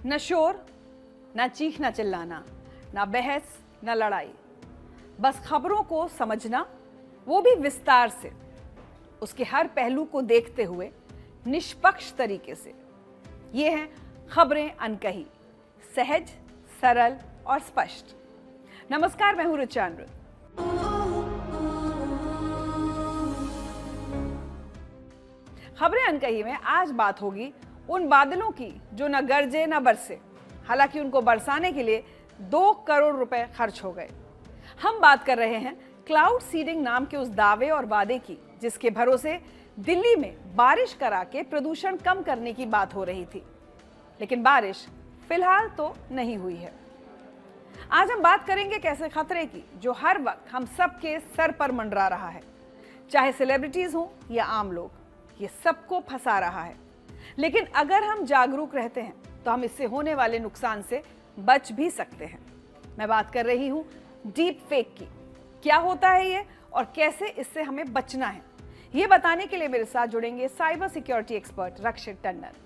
न शोर, न चीखना चिल्लाना, न बहस, न लड़ाई, बस खबरों को समझना, वो भी विस्तार से, उसके हर पहलू को देखते हुए निष्पक्ष तरीके से। ये हैं खबरें अनकही, सहज, सरल और स्पष्ट। नमस्कार, मैं हूं ऋचा अनिरुद्ध। खबरें अनकही में आज बात होगी उन बादलों की जो न गरजे न बरसे, हालांकि उनको बरसाने के लिए 2 करोड़ रुपए खर्च हो गए। हम बात कर रहे हैं क्लाउड सीडिंग नाम के उस दावे और वादे की, जिसके भरोसे दिल्ली में बारिश करा के प्रदूषण कम करने की बात हो रही थी, लेकिन बारिश फिलहाल तो नहीं हुई है। आज हम बात करेंगे कैसे खतरे की जो हर वक्त हम सबके सर पर मंडरा रहा है, चाहे सेलिब्रिटीज हों या आम लोग, ये सबको फंसा रहा है। लेकिन अगर हम जागरूक रहते हैं तो हम इससे होने वाले नुकसान से बच भी सकते हैं। मैं बात कर रही हूं डीप फेक की। क्या होता है ये और कैसे इससे हमें बचना है, ये बताने के लिए मेरे साथ जुड़ेंगे साइबर सिक्योरिटी एक्सपर्ट रक्षित टंडन।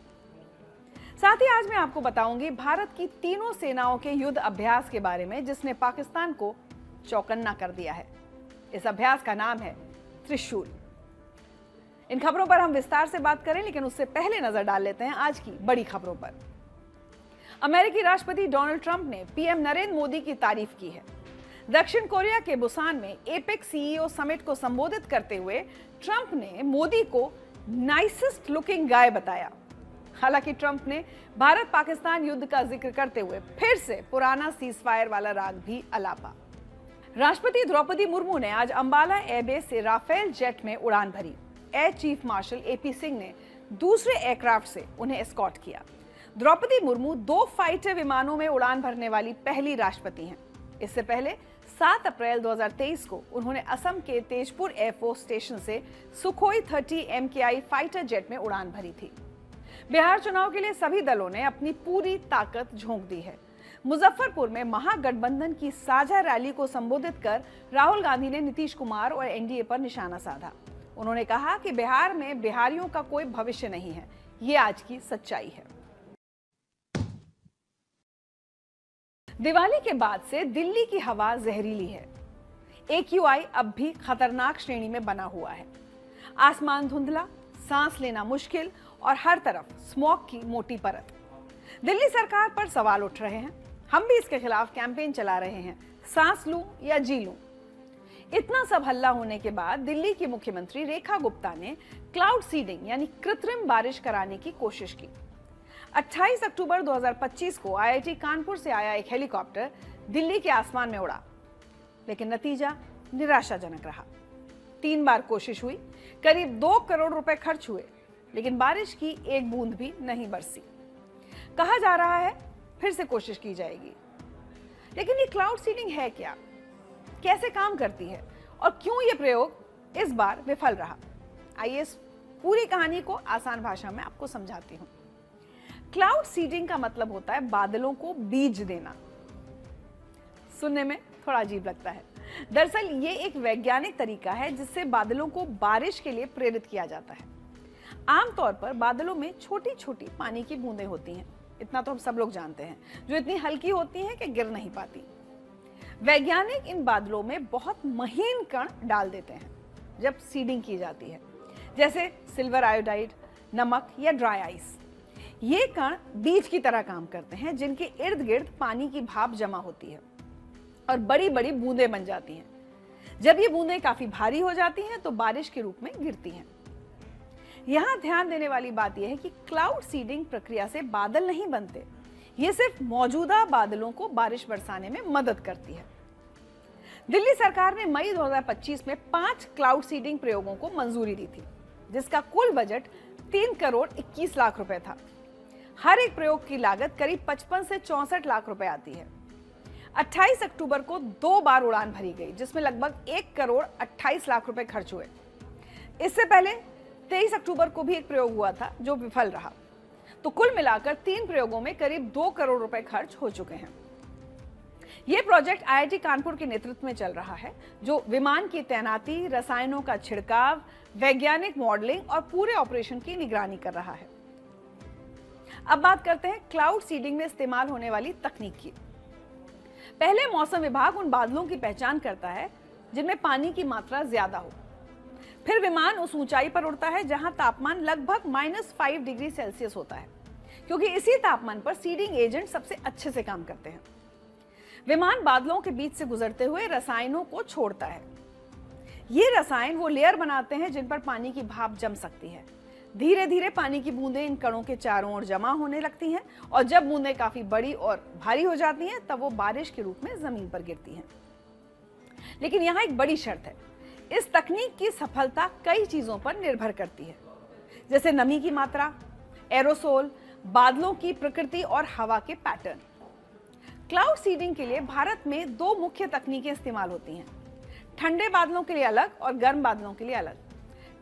साथ ही आज मैं आपको बताऊंगी भारत की तीनों सेनाओं के युद्ध अभ्यास के बारे में, जिसने पाकिस्तान को चौकन्ना कर दिया है। इस अभ्यास का नाम है त्रिशूल। इन खबरों पर हम विस्तार से बात करें, लेकिन उससे पहले नजर डाल लेते हैं आज की बड़ी खबरों पर। अमेरिकी राष्ट्रपति डोनाल्ड ट्रंप ने पीएम नरेंद्र मोदी की तारीफ की है। दक्षिण कोरिया के बुसान में एपेक सीईओ समिट को संबोधित करते हुए ट्रंप ने मोदी को नाइसेस्ट लुकिंग गाय बताया। हालांकि ट्रंप ने भारत पाकिस्तान युद्ध का जिक्र करते हुए फिर से पुराना सीजफायर वाला राग भी अलापा। राष्ट्रपति द्रौपदी मुर्मू ने आज अंबाला एयरबेस से राफेल जेट में उड़ान भरी। Air chief marshal AP Singh ने दूसरे एयरक्राफ्ट से उन्हें एस्कॉर्ट किया। द्रौपदी मुर्मू 2 फाइटर विमानों में उड़ान भरने वाली पहली राष्ट्रपति हैं। इससे पहले 7 अप्रैल 2023 को उन्होंने असम के तेजपुर एयरफोर्स स्टेशन से सुखोई 30 MKI फाइटर जेट में उड़ान भरी थी। बिहार चुनाव के लिए सभी दलों ने अपनी पूरी ताकत झोंक दी है। मुजफ्फरपुर में महागठबंधन की साझा रैली को संबोधित कर राहुल गांधी ने नीतीश कुमार और एनडीए पर निशाना साधा। उन्होंने कहा कि बिहार में बिहारियों का कोई भविष्य नहीं है, ये आज की सच्चाई है। दिवाली के बाद से दिल्ली की हवा जहरीली है। AQI अब भी खतरनाक श्रेणी में बना हुआ है। आसमान धुंधला, सांस लेना मुश्किल और हर तरफ स्मॉग की मोटी परत। दिल्ली सरकार पर सवाल उठ रहे हैं। हम भी इसके खिलाफ कैंपेन चला रहे हैं, सांस लूं या जी लूं। इतना सब हल्ला होने के बाद दिल्ली की मुख्यमंत्री रेखा गुप्ता ने क्लाउड सीडिंग यानी कृत्रिम बारिश कराने की कोशिश की। 28 अक्टूबर 2025 को IIT कानपुर से आया एक हेलीकॉप्टर दिल्ली के आसमान में उड़ा, लेकिन नतीजा निराशाजनक रहा। 3 बार कोशिश हुई, करीब 2 करोड़ रुपए खर्च हुए, लेकिन बारिश की एक बूंद भी नहीं बरसी। कहा जा रहा है फिर से कोशिश की जाएगी। लेकिन ये क्लाउड सीडिंग है क्या, कैसे काम करती है और क्यों ये प्रयोग इस बार विफल रहा? आइए इस पूरी कहानी को आसान भाषा में आपको समझाती हूं। क्लाउड सीडिंग का मतलब होता है बादलों को बीज देना। सुनने में थोड़ा अजीब लगता है। दरअसल ये एक वैज्ञानिक तरीका है जिससे बादलों को बारिश के लिए प्रेरित किया जाता है। आमतौर पर बादलों में छोटी छोटी पानी की बूंदें होती हैं, इतना तो हम सब लोग जानते हैं, जो इतनी हल्की होती हैं कि गिर नहीं पाती। वैज्ञानिक इन बादलों में बहुत महीन कण डाल देते हैं जब सीडिंग की जाती है, जैसे सिल्वर आयोडाइड, नमक या ड्राई आइस। ये कण बीज की तरह काम करते हैं, जिनके इर्द गिर्द पानी की भाप जमा होती है और बड़ी बड़ी बूंदें बन जाती हैं। जब ये बूंदें काफी भारी हो जाती हैं तो बारिश के रूप में गिरती हैं। यहां ध्यान देने वाली बात यह है कि क्लाउड सीडिंग प्रक्रिया से बादल नहीं बनते, ये सिर्फ मौजूदा बादलों को बारिश बरसाने में मदद करती है। दिल्ली सरकार ने मई 2025 में 5 क्लाउड सीडिंग प्रयोगों को मंजूरी दी थी, जिसका कुल बजट 3 करोड़ 21 लाख रुपए था। हर एक प्रयोग की लागत करीब 55 से 64 लाख रुपए आती है। 28 अक्टूबर को 2 बार उड़ान भरी गई, जिसमें लगभग 1 करोड़ 28 लाख रुपए खर्च हुए। इससे पहले 23 अक्टूबर को भी एक प्रयोग हुआ था जो विफल रहा। तो कुल मिलाकर 3 प्रयोगों में करीब 2 करोड़ रुपए खर्च हो चुके हैं। यह प्रोजेक्ट IIT कानपुर के नेतृत्व में चल रहा है, जो विमान की तैनाती, रसायनों का छिड़काव, वैज्ञानिक मॉडलिंग और पूरे ऑपरेशन की निगरानी कर रहा है। अब बात करते हैं क्लाउड सीडिंग में इस्तेमाल होने वाली तकनीक की। पहले मौसम विभाग उन बादलों की पहचान करता है जिनमें पानी की मात्रा ज्यादा हो। फिर विमान उस ऊंचाई पर उड़ता है जहां तापमान लगभग -5 डिग्री सेल्सियस होता है, क्योंकि इसी तापमान पर सीडिंग एजेंट सबसे अच्छे से काम करते हैं। विमान बादलों के बीच से गुजरते हुए रसायनों को छोड़ता है। ये रसायन वो लेयर बनाते हैं जिन पर पानी की भाप जम सकती है। धीरे धीरे पानी की बूंदें इन कणों के चारों ओर जमा होने लगती हैं और जब बूंदें काफी बड़ी और भारी हो जाती हैं तब वो बारिश के रूप में जमीन पर गिरती हैं। लेकिन यहाँ एक बड़ी शर्त है, इस तकनीक की सफलता कई चीजों पर निर्भर करती है, जैसे नमी की मात्रा, एरोसोल, बादलों की प्रकृति और हवा के पैटर्न। क्लाउड सीडिंग के लिए भारत में 2 मुख्य तकनीकें इस्तेमाल होती हैं, ठंडे बादलों के लिए अलग और गर्म बादलों के लिए अलग।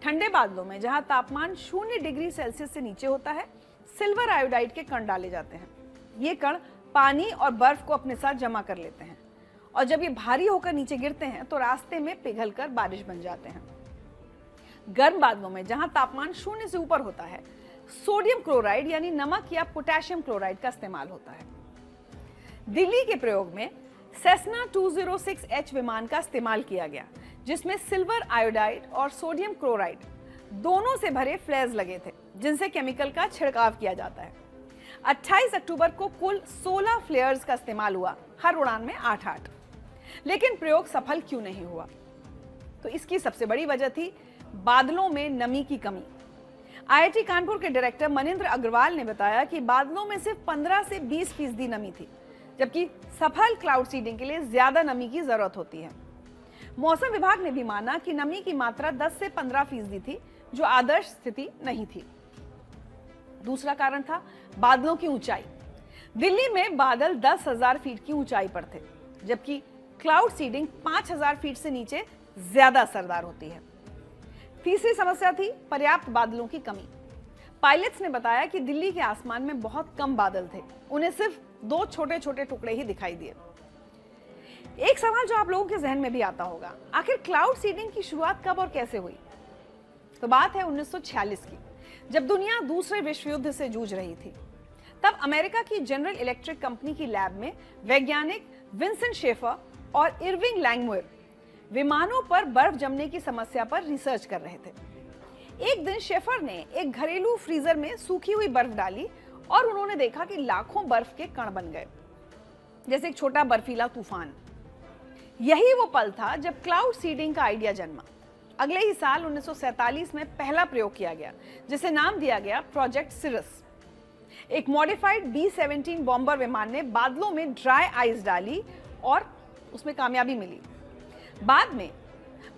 ठंडे बादलों में जहां तापमान 0 डिग्री सेल्सियस से नीचे होता है, सिल्वर आयोडाइड के कण डाले जाते हैं। ये कण पानी और बर्फ को अपने साथ जमा कर लेते हैं और जब ये भारी होकर नीचे गिरते हैं तो रास्ते में पिघलकर बारिश बन जाते हैं। गर्म बादलों में जहां तापमान 0 से ऊपर होता है, सोडियम क्लोराइड यानी नमक या पोटेशियम क्लोराइड का इस्तेमाल होता है। दिल्ली के प्रयोग में सेस्ना 206H विमान का इस्तेमाल किया गया, जिसमें सिल्वर आयोडाइड और सोडियम क्लोराइड दोनों से भरे फ्लेयर्स लगे थे, जिनसे केमिकल का छिड़काव किया जाता है। 28 अक्टूबर को कुल 16 फ्लेयर्स का इस्तेमाल हुआ, हर उड़ान में 8-8। लेकिन प्रयोग सफल क्यों नहीं हुआ? तो इसकी सबसे बड़ी वजह थी बादलों में नमी की कमी। IIT कानपुर के डायरेक्टर मनिंद्र अग्रवाल ने बताया कि बादलों में सिर्फ 15 से 20% नमी थी, जबकि सफल क्लाउड सीडिंग के लिए ज्यादा नमी की जरूरत होती है। मौसम विभाग ने भी माना कि नमी की मात्रा 10 से 15% थी, जो आदर्श स्थिति नहीं थी। दूसरा कारण था बादलों की ऊंचाई। दिल्ली में बादल 10,000 फीट की ऊंचाई पर थे, जबकि क्लाउड सीडिंग 5,000 फीट से नीचे ज्यादा असरदार होती है। तीसरी समस्या थी पर्याप्त बादलों की कमी। पायलट्स ने बताया कि दिल्ली के आसमान में बहुत कम बादल थे, उन्हें सिर्फ 2 छोटे छोटे टुकड़े ही दिखाई दिए। एक सवाल जो आप लोगों के जहन में भी आता होगा, आखिर क्लाउड सीडिंग की शुरुआत कब और कैसे हुई? तो बात है 1946 की, जब दुनिया दूसरे विश्व युद्ध से जूझ रही थी। तब अमेरिका की जनरल इलेक्ट्रिक कंपनी की लैब में वैज्ञानिक विंसेंट शेफर और इरविंग लैंगमुइर विमानों पर बर्फ जमने की समस्या पर रिसर्च कर रहे थे। एक दिन शेफर ने एक घरेलू फ्रीजर में सूखी हुई बर्फ डाली और उन्होंने देखा कि लाखों बर्फ के कण बन गए, जैसे एक छोटा बर्फीला तूफान। यही वो पल था जब क्लाउड सीडिंग का आइडिया जन्मा। अगले ही साल 1947 में पहला प्रयोग किया गया, जिसे नाम दिया गया प्रोजेक्ट सिरस। एक मॉडिफाइड B-17 बॉम्बर विमान ने बादलों में ड्राई आइस डाली और उसमें कामयाबी मिली। बाद में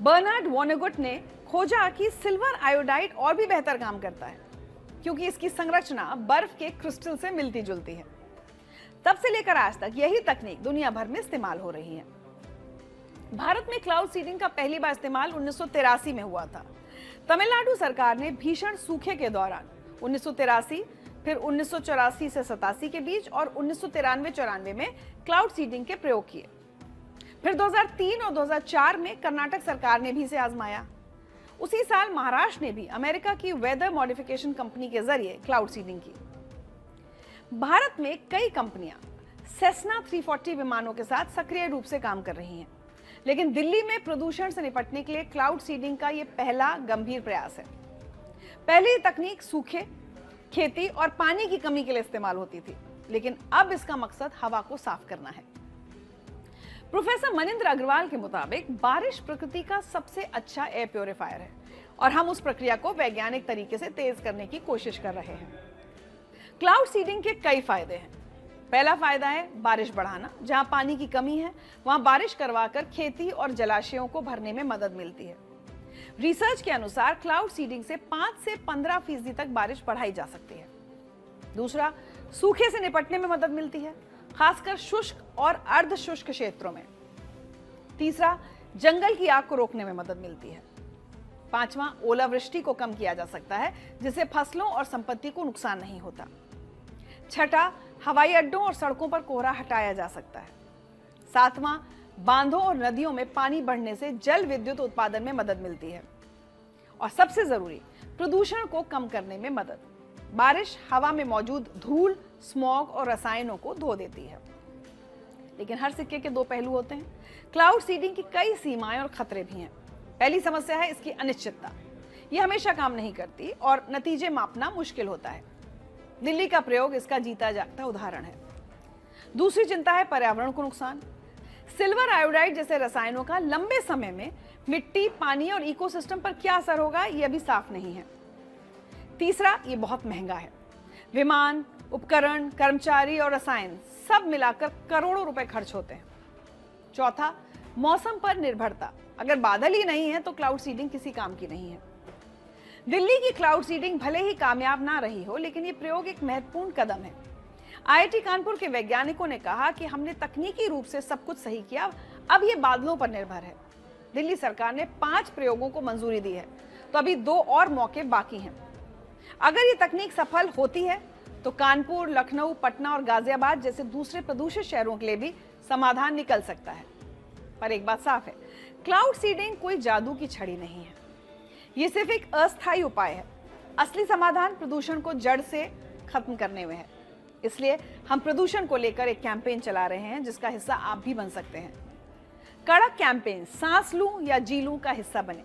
बर्नार्ड वोनेगुट ने खोजा कि सिल्वर आयोडाइड और भी बेहतर काम करता है, क्योंकि इसकी संरचना बर्फ के क्रिस्टल से मिलती जुलती है। तब से लेकर आज तक यही तकनीक दुनिया भर में इस्तेमाल हो रही है। भारत में क्लाउड सीडिंग का पहली बार इस्तेमाल 1983 में हुआ था। तमिलनाडु सरकार ने भीषण सूखे के दौरान 1983, फिर 1984 से 87 के बीच और 1993-94 में क्लाउड सीडिंग के प्रयोग किए। फिर 2003 और 2004 में कर्नाटक सरकार ने भी इसे आजमाया। उसी साल महाराष्ट्र ने भी अमेरिका की वेदर मॉडिफिकेशन कंपनी के जरिए क्लाउड सीडिंग की। भारत में कई कंपनियां सेस्ना 340 विमानों के साथ सक्रिय रूप से काम कर रही हैं, लेकिन दिल्ली में प्रदूषण से निपटने के लिए क्लाउड सीडिंग का यह पहला गंभीर प्रयास है। पहले ये तकनीक सूखे, खेती और पानी की कमी के लिए इस्तेमाल होती थी, लेकिन अब इसका मकसद हवा को साफ करना है। प्रोफेसर मनिंद्र अग्रवाल के मुताबिक बारिश प्रकृति का सबसे अच्छा एयर प्योरीफायर है और हम उस प्रक्रिया को वैज्ञानिक तरीके से तेज करने की कोशिश कर रहे हैं। क्लाउड सीडिंग के कई फायदे हैं। पहला फायदा है बारिश बढ़ाना। जहां पानी की कमी है वहां बारिश करवाकर खेती और जलाशयों को भरने में मदद मिलती है। रिसर्च के अनुसार क्लाउड सीडिंग से 5 से 15% तक बारिश बढ़ाई जा सकती है। दूसरा, सूखे से निपटने में मदद मिलती है, खासकर शुष्क और अर्ध शुष्क क्षेत्रों में। तीसरा, जंगल की आग को रोकने में मदद मिलती है। पांचवा, ओलावृष्टि को कम किया जा सकता है, जिससे फसलों और संपत्ति को नुकसान नहीं होता। छठा, हवाई अड्डों और सड़कों पर कोहरा हटाया जा सकता है। सातवां, बांधों और नदियों में पानी बढ़ने से जल विद्युत उत्पादन में मदद मिलती है। और सबसे जरूरी, प्रदूषण को कम करने में मदद। बारिश हवा में मौजूद धूल, स्मॉग और रसायनों को धो देती है। लेकिन हर सिक्के के दो पहलू होते हैं। क्लाउड सीडिंग की कई सीमाएं और खतरे भी हैं। पहली समस्या है इसकी अनिश्चितता। ये हमेशा काम नहीं करती और नतीजे मापना मुश्किल होता है। दिल्ली का प्रयोग इसका जीता जागता उदाहरण है। दूसरी चिंता है पर्यावरण को नुकसान। सिल्वर आयोडाइड जैसे रसायनों का लंबे समय में मिट्टी, पानी और इकोसिस्टम पर क्या असर होगा, ये अभी साफ नहीं है। तीसरा, ये बहुत महंगा है। विमान, उपकरण, कर्मचारी और रसायन सब मिलाकर करोड़ों रुपए खर्च होते हैं। चौथा, मौसम पर निर्भरता। अगर बादल ही नहीं है तो क्लाउड सीडिंग किसी काम की नहीं है। दिल्ली की क्लाउड सीडिंग भले ही कामयाब ना रही हो, लेकिन ये प्रयोग एक महत्वपूर्ण कदम है। आईआईटी कानपुर के वैज्ञानिकों ने कहा कि हमने तकनीकी रूप से सब कुछ सही किया, अब ये बादलों पर निर्भर है। दिल्ली सरकार ने 5 प्रयोगों को मंजूरी दी है, तो अभी 2 और मौके बाकी हैं। अगर ये तकनीक सफल होती है तो कानपुर, लखनऊ, पटना और गाजियाबाद जैसे दूसरे प्रदूषित शहरों के लिए भी समाधान निकल सकता है। पर एक बात साफ है, क्लाउड सीडिंग कोई जादू की छड़ी नहीं है। ये सिर्फ एक अस्थायी उपाय है। असली समाधान प्रदूषण को जड़ से खत्म करने में है। इसलिए हम प्रदूषण को लेकर एक कैंपेन चला रहे हैं, जिसका हिस्सा आप भी बन सकते हैं। कड़क कैंपेन सांस लूं या जी लूं का हिस्सा बने।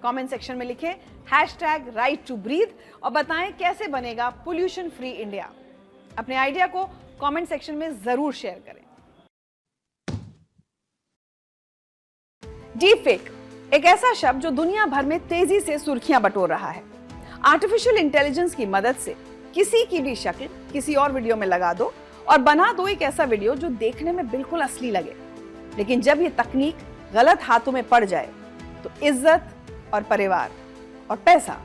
कमेंट सेक्शन में लिखें #right2breathe और बताएं कैसे बनेगा पोल्यूशन फ्री इंडिया। अपने आइडिया को कमेंट सेक्शन में जरूर शेयर करें। डीप फेक एक ऐसा शब्द जो दुनिया भर में तेजी से सुर्खियां बटोर रहा है। आर्टिफिशियल इंटेलिजेंस की मदद से किसी की भी शक्ल किसी और वीडियो में लगा दो और बना दो एक ऐसा वीडियो जो देखने में बिल्कुल असली लगे। लेकिन जब ये तकनीक गलत हाथों में पड़ जाए तो इज्जत और परिवार और पैसा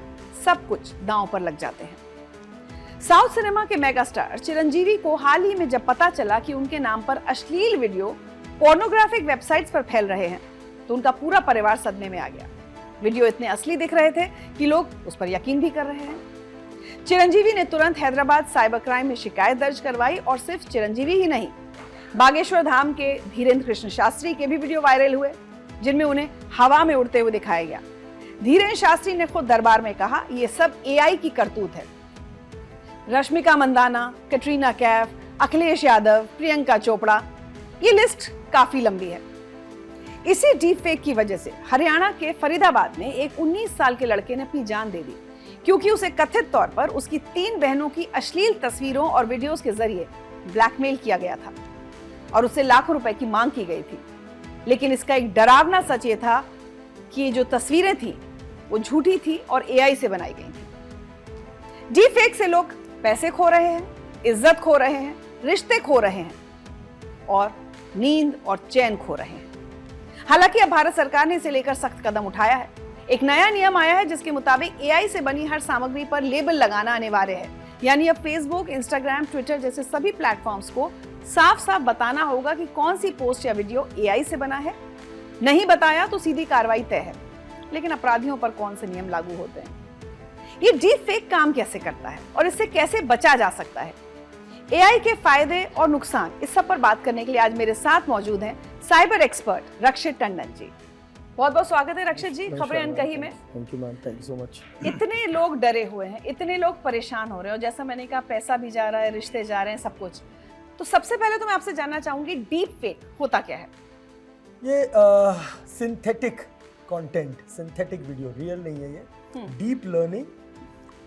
सब कुछ दांव पर लग जाते हैं। साउथ सिनेमा के मेगास्टार चिरंजीवी को हाल ही में जब पता चला कि उनके नाम पर अश्लील वीडियो पोर्नोग्राफिक वेबसाइट्स पर फैल रहे हैं, तो उनका पूरा परिवार सदमे में आ गया। वीडियो इतने असली दिख रहे थे कि लोग उस पर यकीन भी कर रहे हैं। चिरंजीवी ने तुरंत हैदराबाद साइबर क्राइम में शिकायत दर्ज करवाई और सिर्फ चिरंजीवी ही नहीं, बागेश्वर धाम के धीरेन्द्र कृष्ण शास्त्री के भी वीडियो वायरल हुए, जिनमें उन्हें हवा में उड़ते हुए दिखाया गया। धीरेन्द्र शास्त्री ने खुद दरबार में कहा, ये सब एआई की करतूत है। रश्मिका मंदाना, कैटरीना कैफ, अखिलेश यादव, प्रियंका चोपड़ा, ये लिस्ट काफी लंबी है। इसी डीप फेक की वजह से हरियाणा के फरीदाबाद में एक 19 साल के लड़के ने अपनी जान दे दी, क्योंकि उसे कथित तौर पर उसकी 3 बहनों की अश्लील तस्वीरों और वीडियोस के जरिए ब्लैकमेल किया गया था और उससे लाखों रुपए की मांग की गई थी। लेकिन इसका एक डरावना सच ये था कि ये जो तस्वीरें थी वो झूठी थी और एआई से बनाई गई थी। डीप फेक से लोग पैसे खो रहे हैं, इज्जत खो रहे हैं, रिश्ते खो रहे हैं और नींद और चैन खो रहे हैं। हालांकि अब भारत सरकार ने इसे लेकर सख्त कदम उठाया है। एक नया नियम आया है जिसके मुताबिक एआई से बनी हर सामग्री पर लेबल लगाना अनिवार्य है। यानी अब फेसबुक, इंस्टाग्राम, ट्विटर जैसे सभी प्लेटफॉर्म्स को साफ साफ बताना होगा कि कौन सी पोस्ट या वीडियो एआई से बना है। नहीं बताया तो सीधी कार्रवाई तय है। लेकिन अपराधियों पर कौन से नियम लागू होते हैं? ये डीप फेक काम कैसे करता है और इससे कैसे बचा जा सकता है? एआई के फायदे और नुकसान, इस सब पर बात करने के लिए आज मेरे साथ मौजूद हैं साइबर एक्सपर्ट रक्षित टंडन जी। बहुत बहुत स्वागत है रक्षित जी खबरें अनकही में। Thank you ma'am, thank you so much. इतने लोग डरे हुए हैं, इतने लोग परेशान हो रहे हो, जैसा मैंने कहा पैसा भी जा रहा है, रिश्ते जा रहे हैं, सब कुछ। तो सबसे पहले तो मैं आपसे जानना चाहूंगी, डीप फेक होता क्या है? ये synthetic content, synthetic video, real नहीं है ये। डीप लर्निंग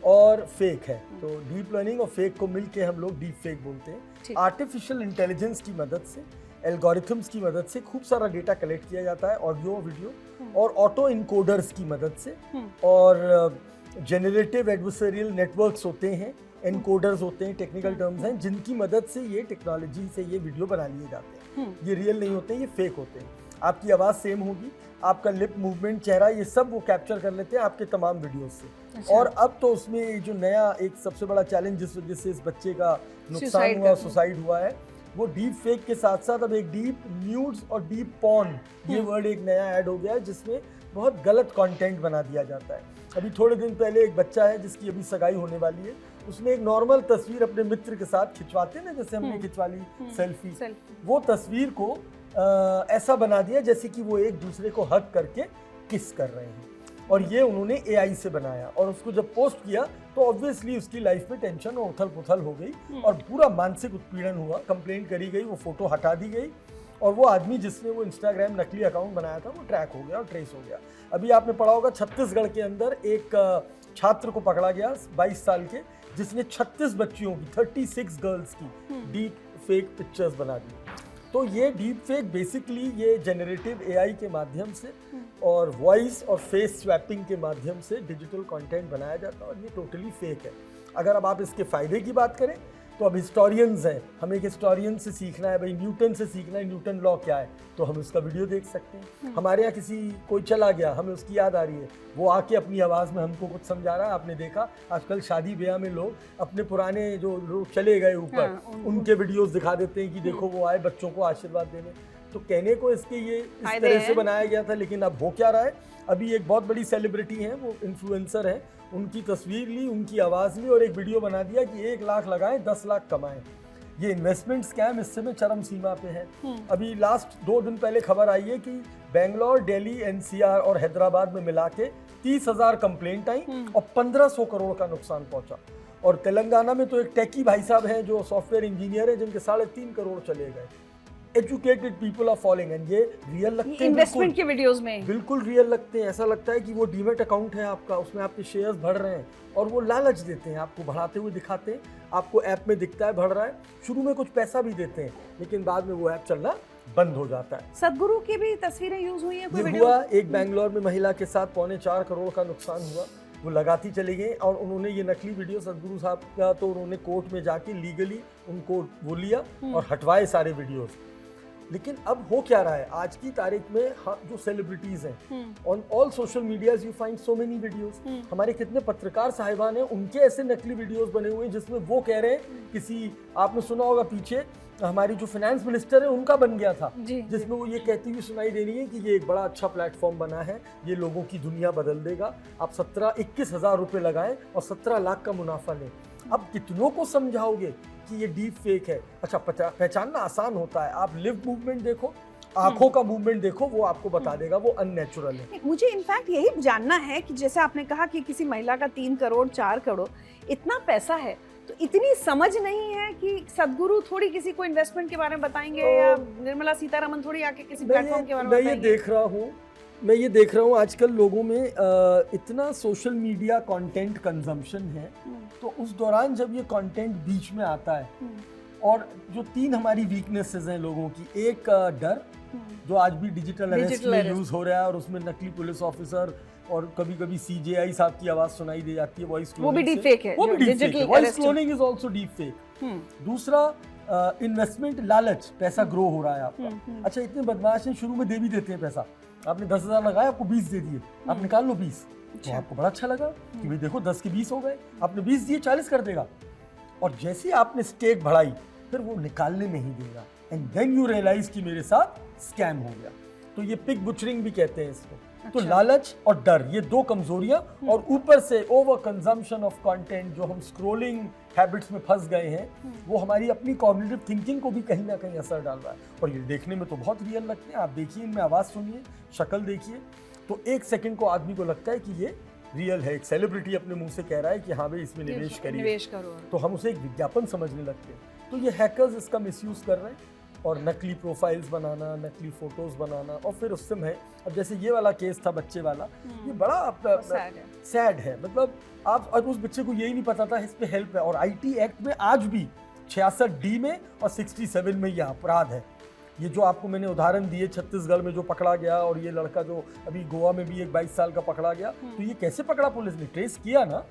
और फेक है। तो डीप लर्निंग और फेक को मिलके हम लोग डीप फेक बोलते हैं। आर्टिफिशियल इंटेलिजेंस की मदद से, एल्गोरिथम्स की मदद से खूब सारा डेटा कलेक्ट किया जाता है, ऑडियो, वीडियो, और ऑटो इनकोडर्स की मदद से, और जेनरेटिव एडवर्सरियल नेटवर्क्स होते हैं, एनकोडर्स होते हैं, टेक्निकल टर्म्स हैं, जिनकी मदद से ये टेक्नोलॉजी से ये वीडियो बना लिए जाते हैं। ये रियल नहीं होते, ये फेक होते हैं। आपकी आवाज़ सेम होगी, आपका लिप मूवमेंट, चेहरा, ये सब वो कैप्चर कर लेते हैं आपके तमाम वीडियोस से। अच्छा। और अब तो उसमें जो नया एक सबसे बड़ा चैलेंज जिस वजह से इस बच्चे का नुकसान हुआ, सुसाइड हुआ है, वो डीप फेक के साथ साथ अब एक डीप न्यूड्स और डीप पॉर्न, ये वर्ड एक नया ऐड हो गया है, जिसमें बहुत गलत कंटेंट बना दिया जाता है। अभी थोड़े दिन पहले एक बच्चा है जिसकी अभी सगाई होने वाली है, उसने एक नॉर्मल तस्वीर अपने मित्र के साथ खिंचवाते ना, जैसे हमने खिंचवा ली सेल्फी, वो तस्वीर को ऐसा बना दिया जैसे कि वो एक दूसरे को हग करके किस कर रहे हैं। और ये उन्होंने AI से बनाया और उसको जब पोस्ट किया तो ऑब्वियसली उसकी लाइफ में टेंशन और उथल पुथल हो गई और पूरा मानसिक उत्पीड़न हुआ, कंप्लेंट करी गई, वो फोटो हटा दी गई और वो आदमी जिसने वो इंस्टाग्राम नकली अकाउंट बनाया था वो ट्रैक हो गया और ट्रेस हो गया। अभी आपने पढ़ा होगा छत्तीसगढ़ के अंदर एक छात्र को पकड़ा गया 22 साल के, जिसने 36 बच्चियों की 36 गर्ल्स की डीप फेक पिक्चर्स बना दी। तो ये डीप फेक बेसिकली ये जनरेटिव AI के माध्यम से और वॉइस और फेस स्वैपिंग के माध्यम से डिजिटल कंटेंट बनाया जाता है और ये टोटली फेक है। अगर अब आप इसके फ़ायदे की बात करें तो अब हिस्टोरियंस हैं, हमें एक हिस्टोरियन से सीखना है, भाई न्यूटन से सीखना है, न्यूटन लॉ क्या है, तो हम उसका वीडियो देख सकते हैं। हमारे यहाँ किसी कोई चला गया, हमें उसकी याद आ रही है, वो आके अपनी आवाज़ में हमको कुछ समझा रहा है। आपने देखा आजकल शादी ब्याह में लोग अपने पुराने जो लोग चले गए ऊपर उनके वीडियोस दिखा देते हैं कि देखो वो आए बच्चों को आशीर्वाद देने। तो कहने को इसके ये इस तरह से बनाया गया था, लेकिन अब हो क्या रहा है, अभी एक बहुत बड़ी सेलिब्रिटी है, वो इन्फ्लुएंसर है, उनकी तस्वीर ली, उनकी आवाज़ ली और एक वीडियो बना दिया कि 1 लाख लगाएं 10 लाख कमाएं। ये इन्वेस्टमेंट स्कैम इससे में चरम सीमा पे है। अभी लास्ट 2 दिन पहले खबर आई है कि बेंगलोर, दिल्ली, NCR और हैदराबाद में मिला के 30,000 कंप्लेंट आई और 1500 करोड़ का नुकसान पहुंचा। और तेलंगाना में तो एक टेकी भाई साहब हैं जो सॉफ्टवेयर इंजीनियर है, जिनके 3.5 करोड़ चले गए। Educated people are following and ये रियल लगते हैं, इन्वेस्टमेंट के वीडियोस में बिल्कुल रियल लगते हैं। ऐसा लगता है कि वो डीमेट अकाउंट है आपका, उसमें आपके शेयर्स बढ़ रहे हैं और वो लालच देते हैं, आपको बढ़ाते हुए दिखाते हैं, आपको ऐप में दिखता है बढ़ रहा है, शुरू में कुछ पैसा भी देते हैं लेकिन बाद में वो ऐप चलना बंद हो जाता है। सदगुरु की भी तस्वीरें यूज हुई हैं, कोई ये वीडियो हुआ एक बेंगलोर में महिला के साथ 4.25 करोड़ का नुकसान हुआ। वो लगाती चली गई और उन्होंने ये नकली वीडियो सदगुरु साहब का, तो उन्होंने कोर्ट में जाके लीगली उनको वो लिया और हटवाए सारे वीडियोस। लेकिन अब हो क्या रहा है आज की तारीख में, जो सेलिब्रिटीज हैं on all social medias you find so many videos. हमारे कितने पत्रकार साहिबान हैं, उनके ऐसे नकली वीडियोस बने हुए हैं जिसमें वो कह रहे हैं, किसी आपने सुना होगा पीछे हमारी जो फाइनेंस मिनिस्टर है उनका बन गया था, जिसमें वो ये कहती हुई सुनाई दे रही है कि ये एक बड़ा अच्छा प्लेटफॉर्म बना है, ये लोगों की दुनिया बदल देगा, आप 17-21 हज़ार रुपये लगाएं और 17 लाख का मुनाफा लें। अब कितनों को समझाओगे कि ये डीप फेक है? अच्छा, पहचानना आसान होता है, आप लिव मूवमेंट देखो, आंखों का मूवमेंट देखो, वो आपको बता देगा वो अननेचुरल है। मुझे इनफैक्ट यही जानना है कि जैसे आपने कहा कि किसी महिला का 3 करोड़ 4 करोड़ इतना पैसा है, तो इतनी समझ नहीं है कि सदगुरु थोड़ी किसी को इन्वेस्टमेंट के बारे में बताएंगे या निर्मला सीतारमण थोड़ी आके किसी प्लेटफॉर्म के बारे में बताएंगे? मैं ये देख रहा हूँ आजकल लोगों में इतना सोशल मीडिया कंटेंट कंजम्पशन है, तो उस दौरान जब ये कंटेंट बीच में आता है और जो 3 हमारी वीकनेसेस हैं लोगों की, एक डर जो आज भी डिजिटल अरेस्ट में यूज हो रहा है और उसमें नकली पुलिस ऑफिसर और कभी कभी CJI साहब की आवाज सुनाई दे जाती है वॉइस क्लोनिंग, वो भी डीप फेक है, वो भी डीप फेक है, voice cloning is also deep fake. दूसरा इन्वेस्टमेंट लालच, पैसा ग्रो हो रहा है आपका। अच्छा, इतने बदमाश हैं, शुरू में दे भी देते हैं पैसा, आपने 10,000 लगाया, आपको 20 दे दिए, आप निकाल लो 20, तो आपको बड़ा अच्छा लगा कि भाई देखो 10 के 20 हो गए, आपने 20 दिए 40 कर देगा, और जैसे ही आपने स्टेक बढ़ाई फिर वो निकालने नहीं देगा, एंड देन यू रियलाइज कि मेरे साथ स्कैम हो गया। तो ये पिग बुचरिंग भी कहते हैं इसको। तो लालच और डर, ये 2 कमजोरियां, और ऊपर से ओवर कंजम्पशन ऑफ कंटेंट, जो हम स्क्रोलिंग हैबिट्स में फंस गए हैं, वो हमारी अपनी कॉग्निटिव थिंकिंग को भी कहीं ना कहीं असर डाल रहा है। और ये देखने में तो बहुत रियल लगते हैं, आप देखिए इनमें आवाज़ सुनिए, शक्ल देखिए, तो 1 सेकंड को आदमी को लगता है कि ये रियल है। एक सेलिब्रिटी अपने मुंह से कह रहा है कि हाँ भाई इसमें निवेश करिए, तो हम उसे एक विज्ञापन समझने लगते हैं। तो ये हैकर्स इसका मिसयूज कर रहे हैं और नकली प्रोफाइल्स बनाना, नकली फोटोज बनाना, और फिर उससे मैं, अब जैसे ये वाला केस था बच्चे वाला, ये बड़ा सैड है। मतलब आप, और उस बच्चे को यही नहीं पता था इस पे हेल्प है, और IT एक्ट में आज भी 66D में और 67 में यह अपराध है। ये जो आपको मैंने उदाहरण दिए छत्तीसगढ़ में जो पकड़ा गया, और ये लड़का जो अभी गोवा में भी एक 22 साल का पकड़ा गया, तो ये कैसे पकड़ा पुलिस ने? ट्रेस किया ना।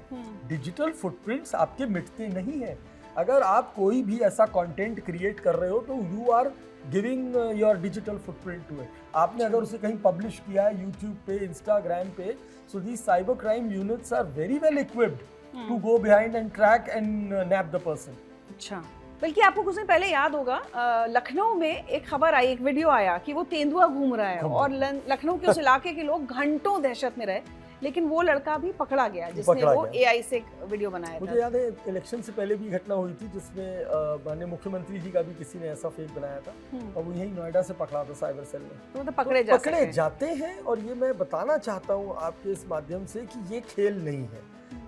डिजिटल फुटप्रिंट्स आपके मिटते नहीं है। अगर आप कोई भी ऐसा कंटेंट क्रिएट कर रहे हो तो you are giving your digital footprint to it. आपने अगर उसे कहीं पब्लिश किया है यूट्यूब पे, इंस्टाग्राम पे, so these cyber crime units are very well equipped to go behind and track and nab the person. अच्छा, बल्कि आपको कुछ दिन पहले याद होगा, लखनऊ में एक खबर आई, एक वीडियो आया कि वो तेंदुआ घूम रहा है और लखनऊ के उस इलाके के लोग घंटों दहशत में रहे। लेकिन वो लड़का भी पकड़ा गया जिसने पकड़ा वो गया। AI से एक वीडियो बनाया मुझे था। याद है इलेक्शन से पहले भी घटना हुई थी जिसमें माननीय मुख्यमंत्री जी का भी किसी ने ऐसा फेक बनाया था और वो यहीं नोएडा से पकड़ा था साइबर सेल में। तो मतलब पकड़े जाते हैं और ये मैं बताना चाहता हूँ आपके इस माध्यम से कि ये खेल नहीं है।